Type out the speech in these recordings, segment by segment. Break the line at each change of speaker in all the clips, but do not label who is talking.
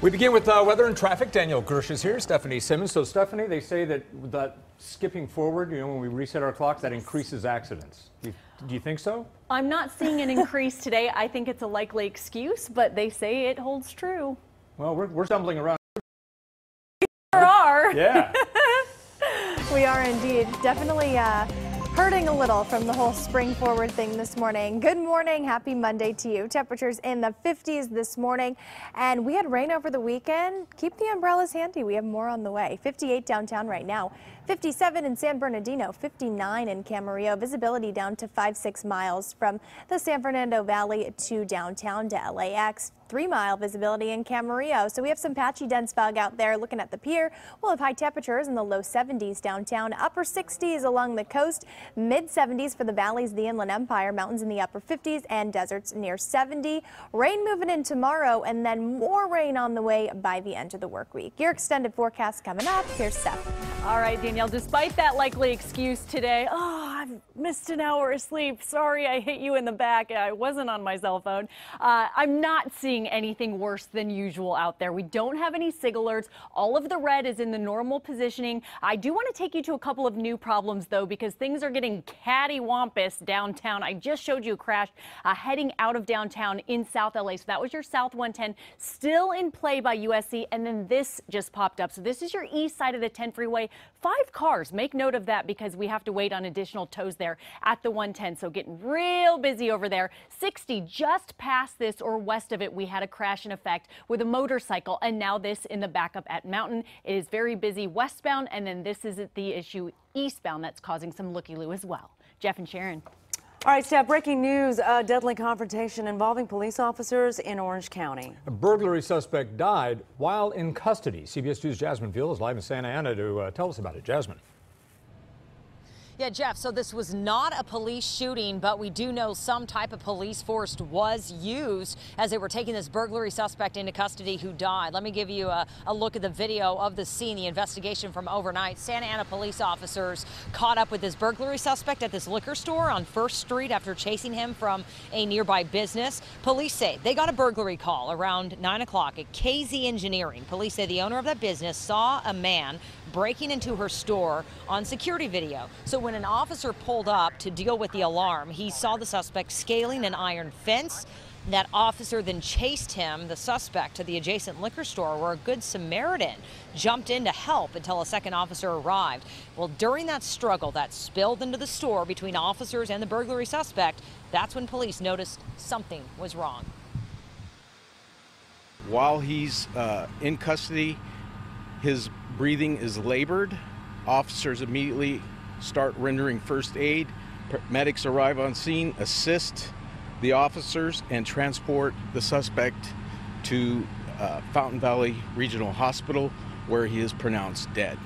We begin with weather and traffic. Danielle Gersh is here. Stephanie Simmons. So, Stephanie, they say that skipping forward, when we reset our clocks, that increases accidents. Do you think so?
I'm not seeing an increase today. I think it's a likely excuse, but they say it holds true.
Well, we're stumbling around.
We are.
Yeah.
We are indeed. Definitely hurting a little from the whole spring forward thing this morning. Good morning. Happy Monday to you. Temperatures in the 50s this morning, and we had rain over the weekend. Keep the umbrellas handy. We have more on the way. 58 downtown right now. 57 in San Bernardino, 59 in Camarillo. Visibility down to 5-6 miles from the San Fernando Valley to downtown to LAX. 3-mile visibility in Camarillo. So we have some patchy dense fog out there. Looking at the pier, we'll have high temperatures in the low 70s downtown, upper 60s along the coast, mid 70s for the valleys, the Inland Empire, mountains in the upper 50s, and deserts near 70. Rain moving in tomorrow, and then more rain on the way by the end of the work week. Your extended forecast coming up. Here's Steph.
All right, Danielle, despite that likely excuse today, I've missed an hour of sleep. Sorry, I hit you in the back. I wasn't on my cell phone. I'm not seeing anything worse than usual out there. We don't have any SIG alerts. All of the red is in the normal positioning. I do want to take you to a couple of new problems, though, because things are getting cattywampus downtown. I just showed you a crash heading out of downtown in South LA. So that was your South 110, still in play by USC, and then this just popped up. So this is your east side of the 10 freeway. 5 cars. Make note of that because we have to wait on additional tows there at the 110. So getting real busy over there. 60 just past this or west of it, we had a crash in effect with a motorcycle, and now this in the backup at Mountain. It is very busy westbound, and then this is the issue eastbound that's causing some looky-loo as well. Jeff and Sharon.
All right, Steph, breaking news, a deadly confrontation involving police officers in Orange County.
A burglary suspect died while in custody. CBS 2's Jasmine Veal is live in Santa Ana to tell us about it. Jasmine.
Yeah, Jeff, so this was not a police shooting, but we do know some type of police force was used as they were taking this burglary suspect into custody who died. Let me give you a look at the video of the scene, the investigation from overnight. Santa Ana police officers caught up with this burglary suspect at this liquor store on 1st Street after chasing him from a nearby business. Police say they got a burglary call around 9 o'clock at KZ Engineering. Police say the owner of that business saw a man breaking into her store on security video. So when an officer pulled up to deal with the alarm, he saw the suspect scaling an iron fence. That officer then chased him, the suspect, to the adjacent liquor store where a Good Samaritan jumped in to help until a second officer arrived. Well, during that struggle that spilled into the store between officers and the burglary suspect, that's when police noticed something was wrong.
While he's in custody, his breathing is labored. Officers immediately start rendering first aid. Medics arrive on scene, assist the officers, and transport the suspect to Fountain Valley Regional Hospital, where he is pronounced dead.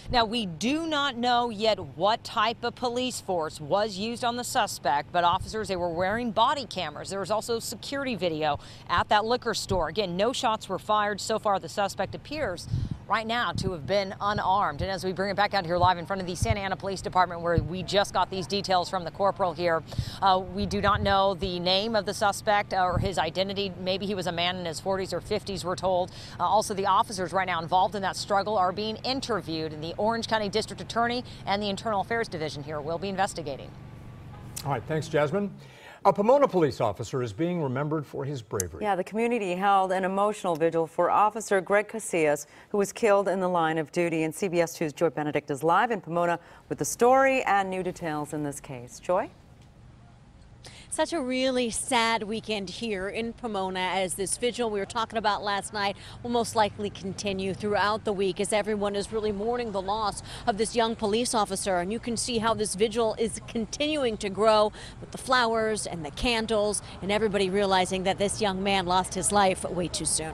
Now, we do not know yet what type of police force was used on the suspect, but officers, they were wearing body cameras. There was also security video at that liquor store. Again, no shots were fired. So far, the suspect appears right now to have been unarmed. And as we bring it back out here live in front of the Santa Ana Police Department, where we just got these details from the corporal here, we do not know the name of the suspect or his identity. Maybe he was a man in his 40s or 50s, we're told. Also, the officers right now involved in that struggle are being interviewed, and the Orange County District Attorney and the Internal Affairs Division here will be investigating.
All right, thanks, Jasmine. A Pomona police officer is being remembered for his bravery.
Yeah, the community held an emotional vigil for Officer Greg Casillas, who was killed in the line of duty. And CBS 2's Joy Benedict is live in Pomona with the story and new details in this case. Joy?
Such a really sad weekend here in Pomona, as this vigil we were talking about last night will most likely continue throughout the week as everyone is really mourning the loss of this young police officer. And you can see how this vigil is continuing to grow with the flowers and the candles and everybody realizing that this young man lost his life way too soon.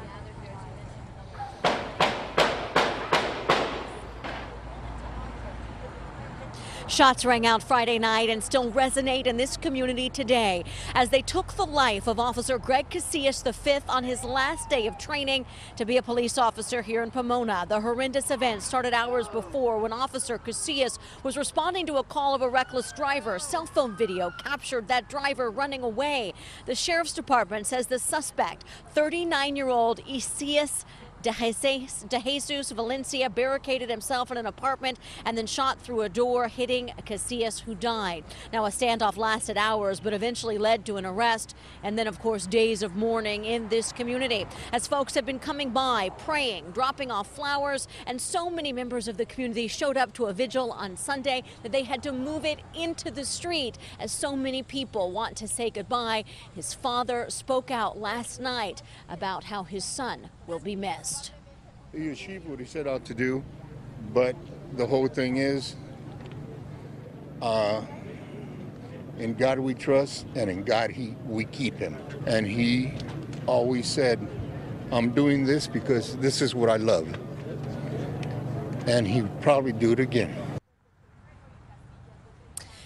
Shots rang out Friday night and still resonate in this community today as they took the life of Officer Greg Casillas V on his last day of training to be a police officer here in Pomona. The horrendous event started hours before when Officer Casillas was responding to a call of a reckless driver. Cell phone video captured that driver running away. The sheriff's department says the suspect, 39-year-old Isias De Jesus Valencia, barricaded himself in an apartment and then shot through a door, hitting Casillas, who died. Now, a standoff lasted hours, but eventually led to an arrest and then, of course, days of mourning in this community as folks have been coming by, praying, dropping off flowers, and so many members of the community showed up to a vigil on Sunday that they had to move it into the street as so many people want to say goodbye. His father spoke out last night about how his son will be missed.
He achieved what he set out to do, but the whole thing is, in God we trust, and in God we keep him. And he always said, I'm doing this because this is what I love. And he'd probably do it again.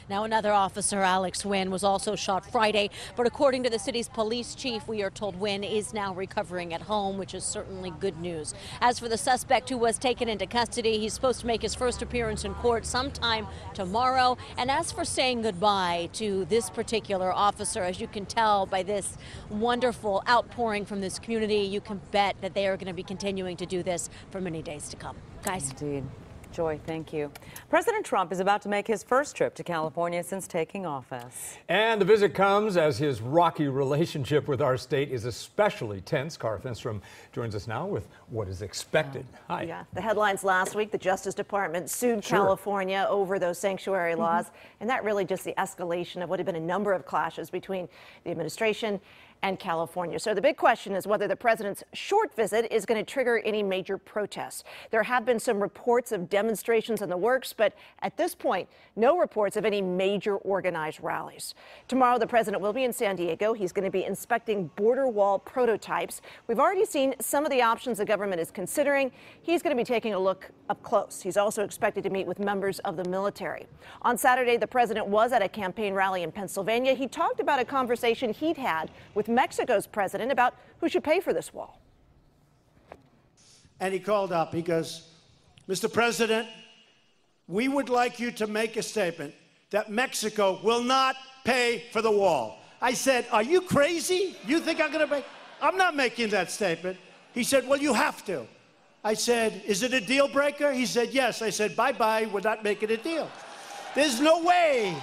Now, another officer, Alex Wynn, was also shot Friday, but according to the city's police chief, we are told Wynn is now recovering at home, which is certainly good news. As for the suspect who was taken into custody, he's supposed to make his first appearance in court sometime tomorrow. And as for saying goodbye to this particular officer, as you can tell by this wonderful outpouring from this community, you can bet that they are going to be continuing to do this for many days to come. Guys.
Indeed. Joy, thank you. President Trump is about to make his first trip to California since taking office.
And the visit comes as his rocky relationship with our state is especially tense. Cara Finstrom joins us now with what is expected. Hi.
Yeah, the headlines last week, the Justice Department sued California over those sanctuary laws, and that really just the escalation of what had been a number of clashes between the administration and California. So the big question is whether the president's short visit is going to trigger any major protests. There have been some reports of demonstrations in the works, but at this point, no reports of any major organized rallies. Tomorrow, the president will be in San Diego. He's going to be inspecting border wall prototypes. We've already seen some of the options the government is considering. He's going to be taking a look up close. He's also expected to meet with members of the military. On Saturday, the president was at a campaign rally in Pennsylvania. He talked about a conversation he'd had with Mexico's president about who should pay for this wall.
And he called up, he goes, Mr. President, we would like you to make a statement that Mexico will not pay for the wall. I said, are you crazy? You think I'm going to I'm not making that statement. He said, well, you have to. I said, is it a deal breaker? He said, yes. I said, bye-bye, we're not making a deal. There's no way.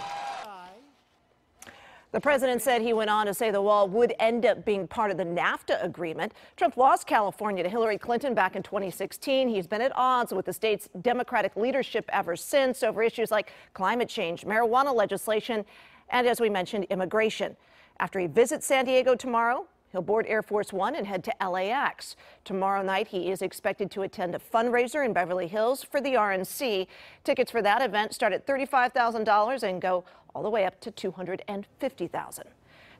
The president said he went on to say the wall would end up being part of the NAFTA agreement. Trump lost California to Hillary Clinton back in 2016. He's been at odds with the state's Democratic leadership ever since over issues like climate change, marijuana legislation, and, as we mentioned, immigration. After he visits San Diego tomorrow, he'll board Air Force One and head to LAX. Tomorrow night, he is expected to attend a fundraiser in Beverly Hills for the RNC. Tickets for that event start at $35,000 and go all the way up to $250,000.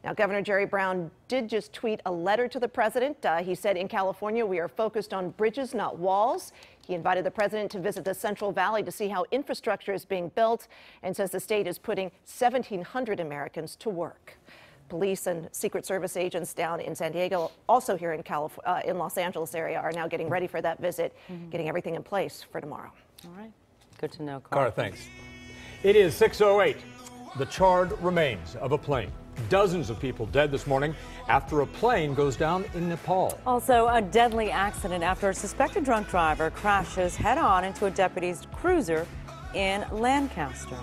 Now, Governor Jerry Brown did just tweet a letter to the president. He said, in California, we are focused on bridges, not walls. He invited the president to visit the Central Valley to see how infrastructure is being built and says the state is putting 1,700 Americans to work. Police and Secret Service agents down in San Diego, also here in Los Angeles area, are now getting ready for that visit, getting everything in place for tomorrow.
All right. Good to know,
Cara, thanks. It is 6:08. The charred remains of a plane. Dozens of people dead this morning after a plane goes down in Nepal.
Also, a deadly accident after a suspected drunk driver crashes head-on into a deputy's cruiser in Lancaster.